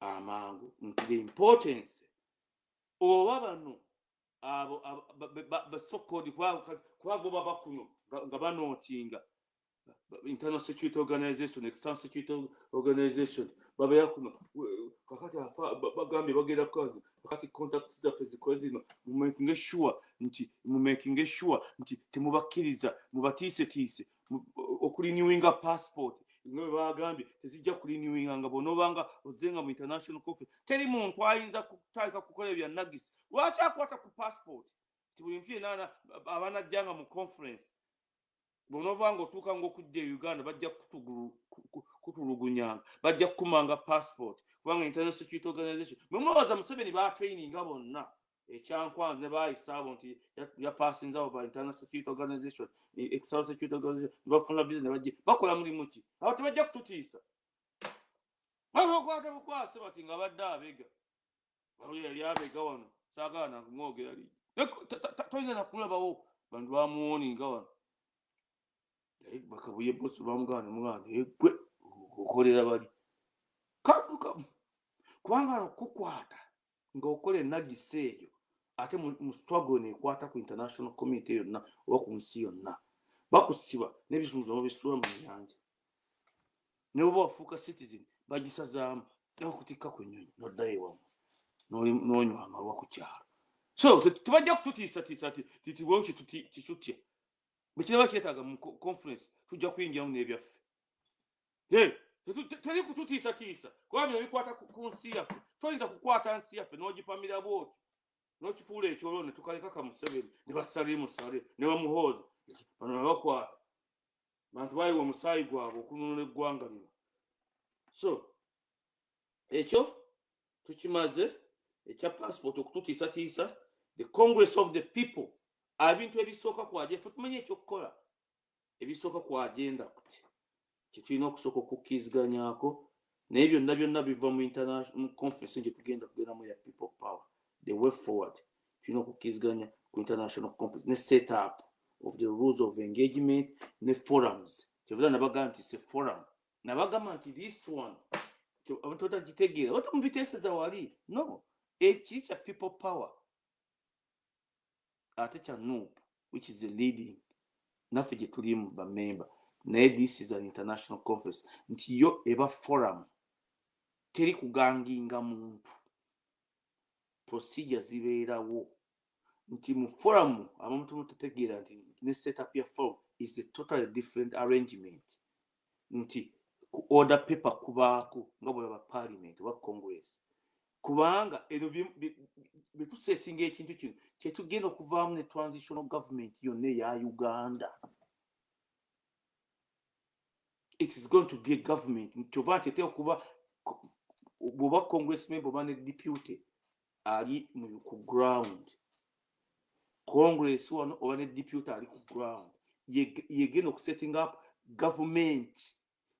amangu nti the importance oba bano abo basokodi kuba bo baba kuno nga banootinga internal security organization, external security organization babaya kuno kakati bagambye bagenda kazi kakati contact zaffe zikoze zino mu making sure nti temubakkiriza mubatiise okulinewinga passport nga bagambye tezijja kulinewinga nga bonobanga ozenga mu international conference teri muntu ayinza kutandika kukola bya nagisi. Lwaki akwata ku passport tibuli mpye nana abanajjanga mu conference bonobanga otuuka ng'okujja e Uganda bajja kutulugunyanga bajja kukumanga passport kubanga international security organization bwe mwabaza Museveni batraininga bonna ekyankwanza ne bayisa abo nti yapassinze abo ba international security organization external security organization bafuna business ne bajja bakola mulimu ki abo tebajja kututiisa bakwata bukwase bati nga badde abega bali yali abega wano saagala ng'ogera li toyinza nakulabawo bantu bamuwoninga wano bakabuye bosi bamugana mugana egwe okolera bali kaduka kubanga okukwata nga okola nagisi eyo ate mu struggle nekwata ku international community yonna oba ku nsi yonna bakusiba n'ebisumuzo bisuula mu nyanja ne bwe bafuuka citizen bagisazaamu n'okutikka ku nnyonyi n'oddayo ewamu n'onywa amalwa ku kyalo. So tebajja kututiisatiisa titibwewo kitutya bwe kiraba kyetaaga mu conference tujja kuyingiramu n'ebyaffe teri kututiisatiisa kuba bino bikwata ku nsi yaffe. Toyinza kukwata nsi yaffe n'ogipamira bwoti n'okifuula ekyolo ne tukaleka ka Museveni ne basale musale ne bamuhooza bano ne bakwata bantu bayiwa omusaayi gwabwe okununula eggwanga lino. So ekyo tukimaze ekya passport okututiisatiisa. The Congress of the People ebintu ebisooka ku agenda tumenye ekyokukola ebisooka ku agenda kuti kyetulina okusooka okukkiriziganyako naye byonna biva mu international conference gye tugenda kugendamu ya people power. The way forward tulina okukkiriziganya ku international conference ne set up of the rules of engagement ne forums. Kyevula nabagamba nti se forum nabagamba nti this one abantu batagitegeera batamubiteeseza wali no ekiri kya people power ate kya NUP which is the leading naffe gye tulimu bamemba naye this is an international conference nti yo eba forum teri kuganginga muntu procedure zibeerawo nti mu forum abantu mutategeera nti ne set up ya forum is a totally different arrangement nti ku order paper kubaako nga bwe ba parliament wa congress kubanga ero bitusettinga ekintu kino kyetugenda okuvaamu ne transitional government yonna eya Uganda. It is going to be a government kyova nti eteeka okuba bw'oba congressman bw'oba ne deputy ali ku ground congress wano oba ne deputy ali ku ground yegenda okusetting up government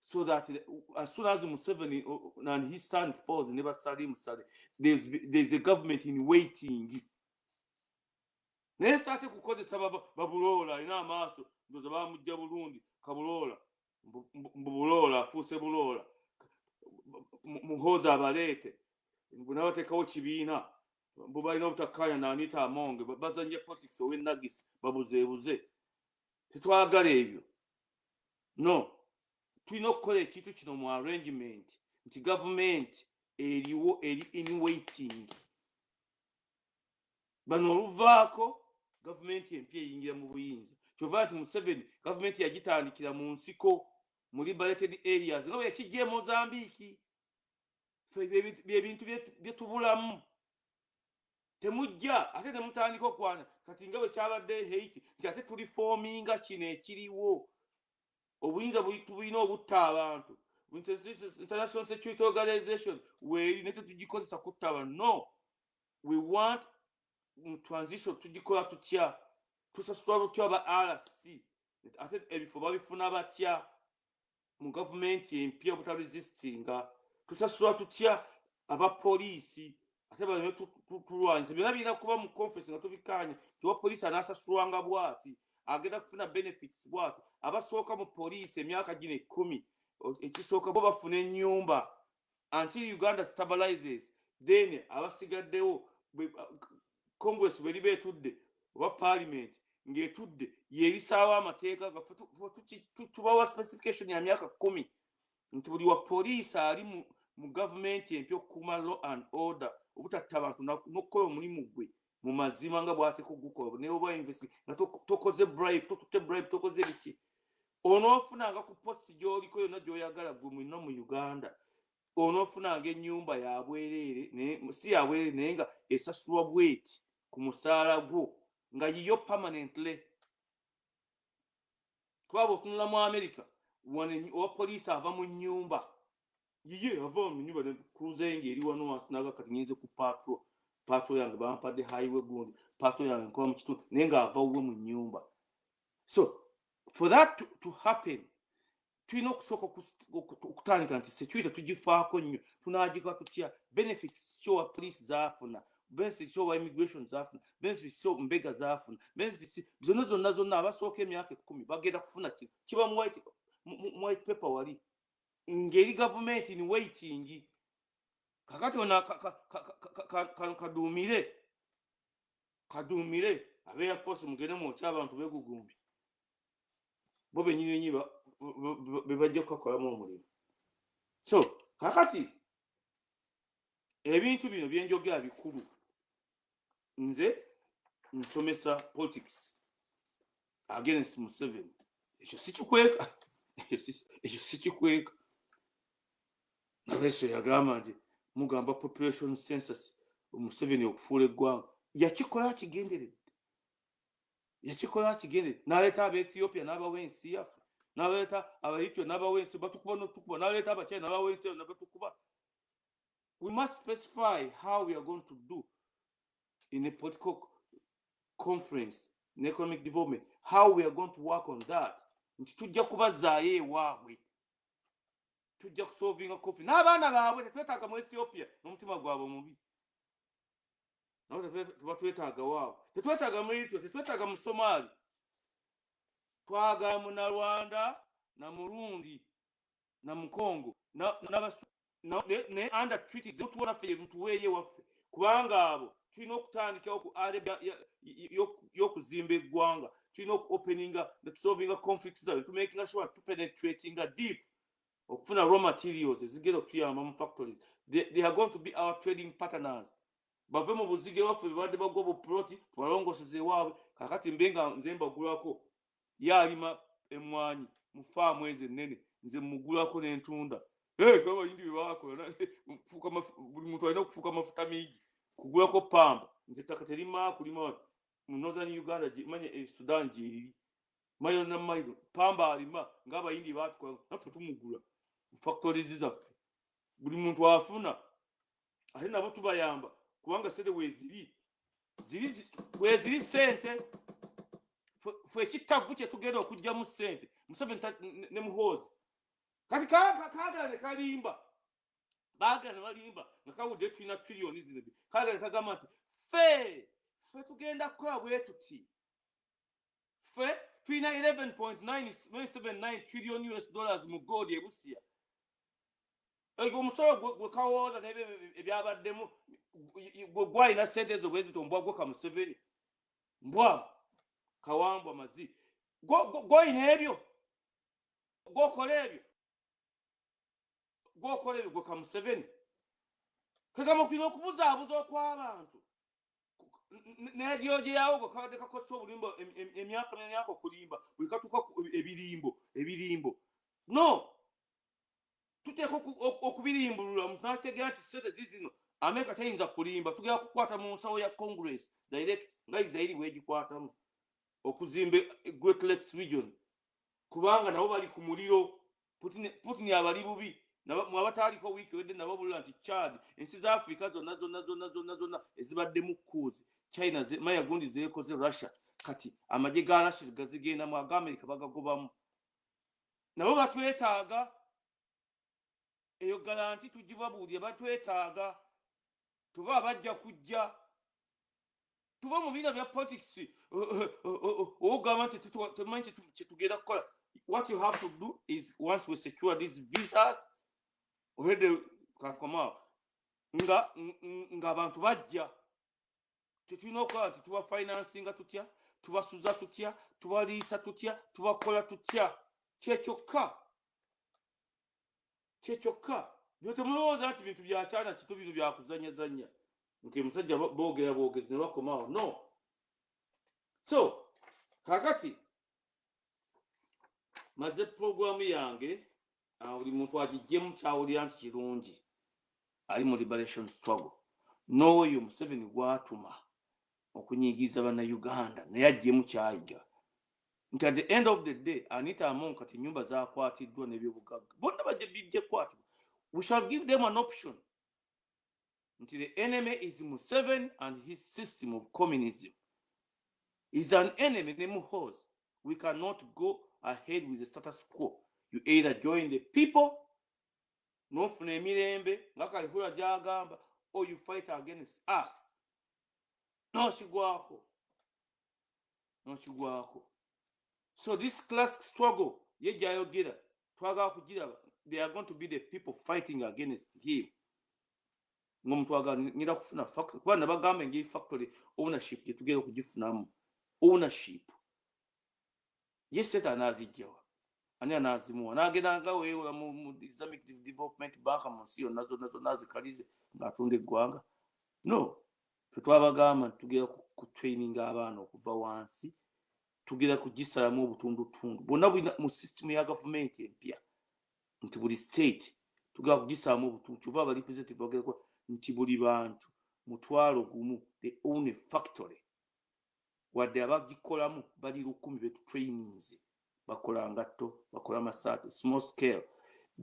so that as soon as Museveni and his son falls, never Salim Musale, there's a government in waiting. Naye sate kukozesa babulola ina amaaso ndoza bamujja Burundi kabulola mbulola afuuse bulola muhoza abalete bunabateekawo kibiina bubalina obutakkaanya n'anita amonge bazanye politics ow'ennagisi babuzeebuze tetwagala ebyo no tulina okukola ekintu kino mu arrangement nti government eriwo eri in waiting bano oluvaako government empya eyingira mu buyinza kyova nti Museveni government yagitandikira mu nsiko mu liberated areas nga bwe yakijja e Mozambique byebintu byetubulamu temujja ate temutandika okwana kati nga bwe kyabadde Haiti nti ate tuliforminga kino ekiriwo obuyinza bulina obutta abantu International Security Organization weeri ne tetugikozesa kutta abantu no we want transition tugikola tutya tusasula tutya aba RC ate ebifo babifuna batya mu government empya obutaresistinga tusasula tutya aba poliisi ate baleme tulwanyisa byonna birina kuba mu conference nga tubikkaanya tiwa poliisi anaasasulwanga bwati agenda kufuna benefits bwati abasooka mu poliisi emyaka gino 10 ekisooka bo bafuna ennyumba until Uganda stabilizes then abasigaddewo Congress bwe liba etudde oba parliament ng'etudde yeerisaawo amateeka gaffe tubawa specification ya myaka 10 nti buli wa poliisi ali mu government empya okukuuma law and order obutatta abantu n'okukola omulimu gwe mu mazima nga bw'ateeka ogukola ne oba investi nga tokoze bribe totutte bribe tokoze biki onoofunanga ku posti gy'oliko yonna gy'oyagala gwe mwino mu Uganda onoofunanga ennyumba ya bwereere si ya bwereere naye nga esasulwa bweti ku musaala gwo nga yiyo permanently twaba otunula mu America owa poliisi ava mu nnyumba yiye ava mu nnyumba cruising eri wano wansi naga kati nyinze ku patrol yange bampadde highway gundi patrol yange nkola mu kitundu naye nga ava uwe mu nnyumba so for that to happen tulina okusooka okutandika nti security tugifaako nnyo tunaagikola tutya benefits kyowa police zaafuna benefits kyowa immigration zaafuna benefits kyo mbega zaafuna benefits zonna abasooka emyaka 10 bagenda kufuna kino kiba mu white paper wali ngeri government in waiting kakati ona kaduumire abe Air Force mugende mwokya abantu begugumbi bo benyini bebajja okukolamu omulimu so kakati ebintu bino byenjogera bikulu nze nsomesa politics against Museveni ekyo sikikweka nabeso yagamba nti mugamba population census Museveni okufuula eggwanga yakikola kigenderedde n'aleeta Abaethiopia n'abawa ensi yaffe n'aleeta Abaethiopia n'abawa ensi batukuba n'otukuba n'aleeta Abachina n'abawa ensi n'abatukuba. We must specify how we are going to do in a political conference in economic development, how we are going to work on that. Nti tujja kubazaayo ewaabwe tujja kusolvinga conflict n'abaana baabwe tetwetaaga mu Ethiopia n'omutima gwabwe mubi twetaaga waabwe tetwetaaga mu Eritrea tetwetaaga mu Somali twagala mu Rwanda na Murundi na Mukongo ne under treaties tuwona ffe tuweeye waffe kubanga abo tulina okutandikawo ku Arabia y'okuzimba eggwanga tulina openinga ne solvinga conflicts zaabwe to making sure to penetrating deep okufuna raw materials ezigera okuyamba mu factories. They are going to be our trading partners. Bave mu buzige waffe bebadde bagwa buploti twalongoseze ewaabwe kakati mbenga nze mbagulako yalima emmwanyi mu faamu ezo ennene nze mugulako n'entunda kaba yindi bibako buli muntu alina okufuuka amafuta mingi kugulako pamba nze ttaka terima kulima mu Northern Uganda manye Sudan gyeri mayo na mayo pamba alima ng'abayindi batukola naffe tumugula factories zaffe buli muntu afuna ate nabo tubayamba kubanga sede weziri sente fwe ekitavu kye tugenda okujjamu sente Museveni ne Muhoozi kati kaagala ne kalimba baagala ne balimba nga kawudde tulina trillioni zino kaagala ne kagamba nti ffe tugenda kukola bwe tuti ffe tulina 11.979 trillion US dollars mu gold e Busia omusolo gwe kawooza n'ebyo ebyabaddemu gwalina sente ezo bwe zito mbwa gwe ka Museveni mbwa kawambwa mazi gwalina ebyo gwokola ebyo gwe ka Museveni kagamba kulina okubuzaabuza okw'abantu n'egyoje yawo gwe kabadde kakosa obulimbo emyaka okulimba bwe katuuka ebirimbo no tuteeka okubirimbulula omuntu nategera nti sente zizino Amerika tayinza kulimba tugenda kukwata mu nsawo ya Congress direct nga Israeli bwegikwatamu okuzimba Great Lakes region kubanga nabo bali ku muliro Putin abali bubi mwabataliko wiki wedde nababulira nti Chad ensi za Afrika zonna ezibadde mu kuuzi China maya gundi zeekoze Russia kati amagye ga Russia gazigenda mu Amerika bagagobamu nabo batwetaaga eyo garanti tugibabuulira batwetaaga tuba abajja kujja tuba mu bina bya politics ogamba nti tumanyi tugenda kukola what you have to do is once we secure these visas already can come out nga abantu bajja tulina okukola nti tuba financinga tutya tubasuza tutya tubaliisa tutya tubakola tutya kyekyoka byotemulowooza nti bintu byakyana kito bino byakuzanyazanya nti musajja boogezi ne bakomaawo no so kakati maze programu yange buli muntu agijjemu kyawulira nti kirungi ali mu liberation struggle n'oyo Museveni gwatuma okunyigiza bannayuganda naye ajjemu kyayiga nti at the end of the day Anita Among kati nyumba zakwatiddwa n'ebyobugagga bonna bajja bijje kwatibwa we shall give them an option nti the enemy is Museveni and his system of communism is an enemy ne Muhoozi we cannot go ahead with the status quo you either join the people nofuna emirembe nga Kalihura gyagamba or you fight against us nokigwako so this class struggle yejayogera twagala kugiraba they are going to be the people fighting against him ngomuntu aganira kufuna factory kuba nabagamba engeri factory ownership yetugera okugifunamu ownership yeseta anazijjawa ani anazimuwa nagenda nga weewola mu Islamic Development Bank mu nsi yonna zonna nazikalize ng'atunda eggwanga no twabagamba tugera ku training abaana okuva wansi tugera kugisalamu obutundutundu bonna bulina mu system ya government empya nti buli state tugera kugisalamu obutundu kyova abarepresentative bagerako nti buli bantu mutwalo gumu they own a factory wadde abagikolamu bali 10 betu trainings bakola ngatto bakola masaati small scale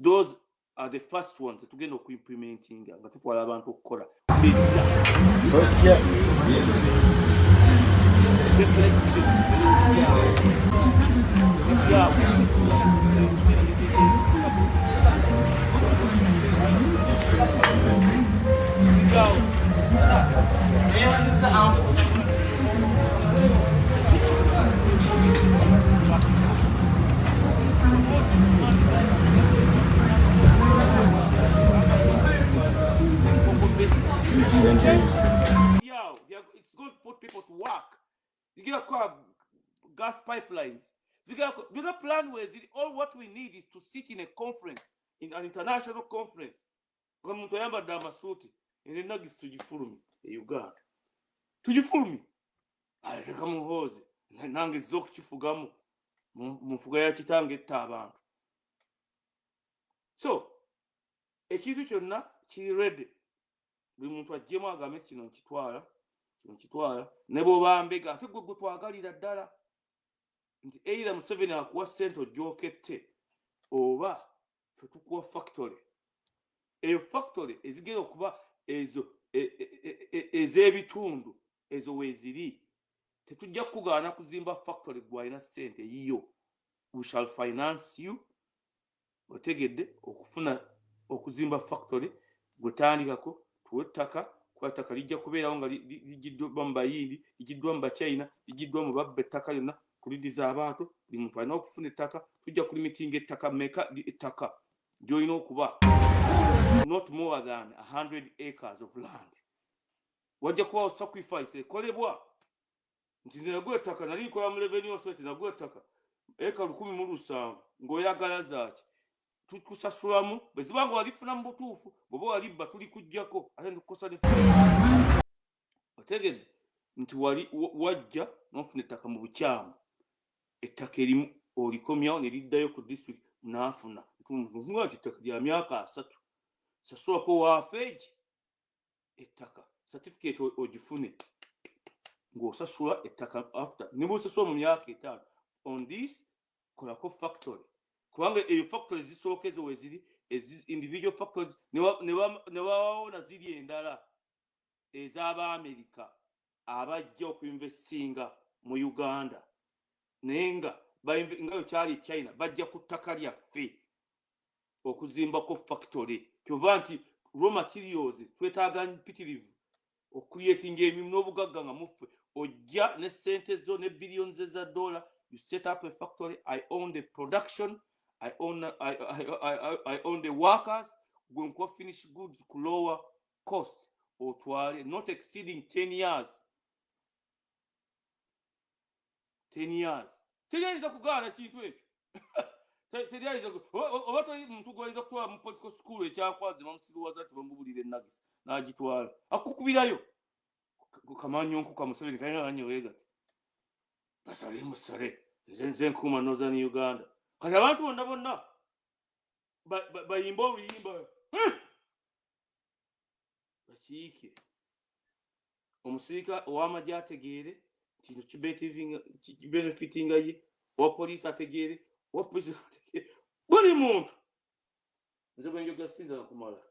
those are the first ones tugenda okuimplementing nga tutwala abantu okukola it's going to put people to work. You get a gas pipelines. You get a plan where all what we need is to sit in a conference, in an international conference. Omuntu ayambadde amasuuti enagisi tugifulumi e Uganda tugifulumi aleka Muhoozi nange z'okukifugamu mu nfuga ya kitange etta abantu So ekintu kyonna kiri ready buli muntu ajjemu agambe kino nkitwala ne bw'oba mbega ate gwe twagalira ddala nti either Museveni akuwa ssente ojjookette oba ffe tukuwa factory. Eyo factory ezigenda okuba ezo ez'ebitundu ezo weeziri tetujja kugaana kuzimba factory gw'alina ssente yiyo. We shall finance you otegedde okufuna okuzimba factory gwetandikako tuwe ettaka kuba ettaka lijja kubeerawo nga ligiddwa mu bayindi ligiddwa mu bachina ligiddwa mu babba ettaka lyonna kulidiza abantu buli muntu alina okufuna ettaka tujja kulimitinga ettaka meka ettaka lyolina okuba not more than 100 acres of land. Wajja kubawo sacrifice ekolebwa nti nze nagula ettaka nali nkola mu revenue authority nagula ettaka eka 107 ng'oyagala zaaki tukusasulamu bwe ziba nga walifuna mu butuufu bw'oba walibba tuli kujjako ate ntukukosa ne otegedde nti wali wajja n'ofuna ettaka mu bukyamu ettaka erimu olikomyawo ne liddayo ku district n'afuna ntunga nti ettaka lya myaka 3 sasulako waafeegi ettaka certificate ogifune ng'osasula ettaka after ne bw'osasula mu myaka 5 on this kolako factory kubanga eyo factory zisooka ezo weeziri individual factories ne babawona ziri endala ez'Abamerika abajja okuinvestinga mu Uganda naye nga kyali China bajja ku ttaka lyaffe okuzimbako factory kyova nti raw materials twetaaga mpitirivu okucreatinga emirimu n'obugagga nga muffe ojja ne ssente zo ne billions eza dollar. You set up a factory. I own the production. I own the workers. When we finish goods to lower cost or to not exceeding 10 years. 10 years. 10 years is a good kintu ekyo. 10 years ago. Oba muntu gwayinza kutwala mu political school ekyakwazi bamusiruwaza ati bamubulira ennagisi n'agitwala akukubirayo kamanyonku ka Museveni kayina anyoweega basale musale nze nkuma Northern Uganda kati abantu bonna bayimba oluyimba bakiike omusirika ow'amagye ategeere kino kibenefitinga ye owa poliisi ategeere owa poliisi ategeere buli muntu nze bwenjoga sinza nakumala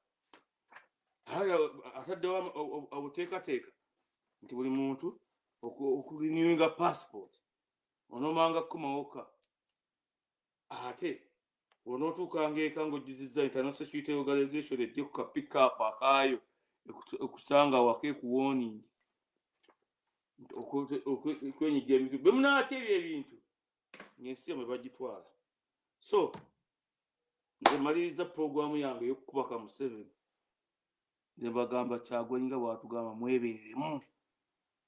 ataddewo obuteekateeka nti buli muntu okurenewinga passport onomanga kumawoka ate onootuukanga eka ng'ojjuzizza international security organization ejje ku pick-up akaayo okusanga waka ekuwooningi okwenyigira ebintu bwe munaatya ebyo ebintu ng'ensi yamwe bagitwala. So nze maliriza puroguramu yange ey'okukubaka Museveni nze bagamba Kyagulanyi nga bw'atugamba mwebereremu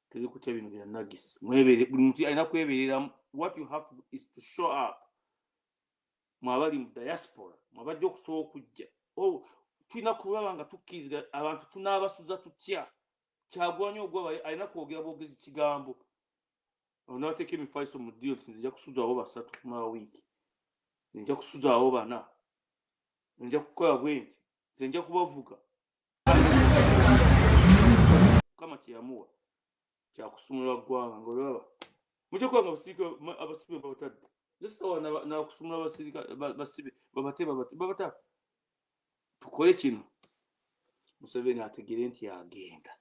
teri kutya bino bya nagisi mwebere buli muntu alina kwebereramu. What you have to do is to show up. Mwabali mu diaspora mwabajja okusobola okujja tulina kulaba nga tukkiriza abantu tunaabasuza tutya. Kyagulanyi ogwaba alina kwogera bwogezi kigambo onaateeka emifaliso mu ddiiro nti nzija kusuzaawo 3 kumala wiiki nja kusuzaawo 4 nja kukola bwe nti nze nja kubavuga kama kyeyamuwa kyakusumulwa ggwanga ng'olaba mujja kuba nga abasibe babatadde zesawa nakusumula abasirika basibe babata tukole kino Museveni ategere nti agenda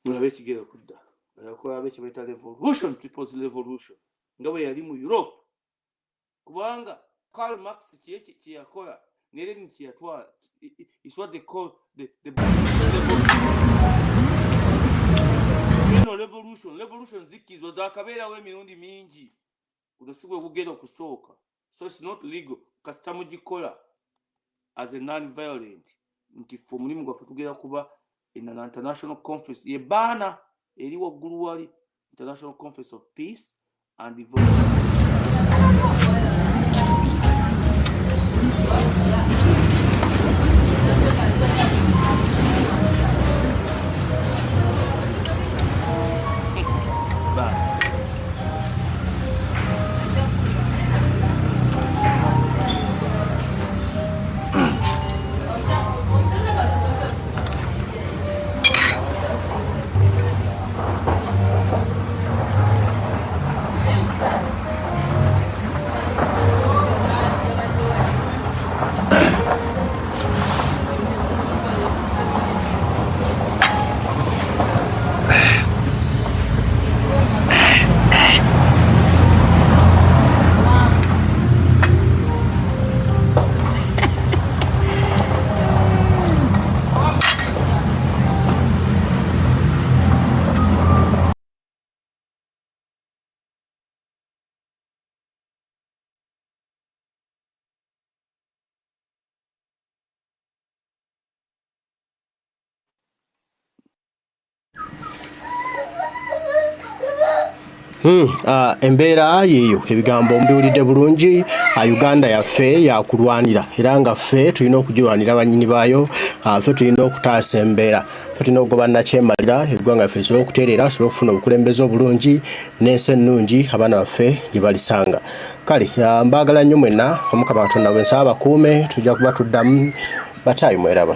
mulabe ekigera okudda ayakola abe kyebayita revolution, people's revolution nga bwe yali mu Europe kubanga Karl Marx kyeyakola ne Lenin kyeyatwala is what they call the revolution zikkizwa zaakabeerawo emirundi mingi guno si bwe bugenda okusooka. So it's not legal kasita mugikola as a non-violent nti ffe omulimu gwaffe tugenda kuba in an international conference ye baana eri waggulu wali International Conference of Peace and Development. Embeera yeyo ebigambo mbiwulidde bulungi. Uganda yaffe yakulwanira era nga ffe tulina okugirwanira banyini baayo. Ffe tulina okutaasa embeera, ffe tulina okugoba nakyemalira eggwanga ffe lisobole okutereera, tusobole okufuna obukulembeze obulungi n'ensi ennungi abaana baffe gye balisanga. Kale mbaagala nnyo mwenna, Omukama Katonda bwe nsaba bakuume, tujja kuba tuddamu bataayi mweraba.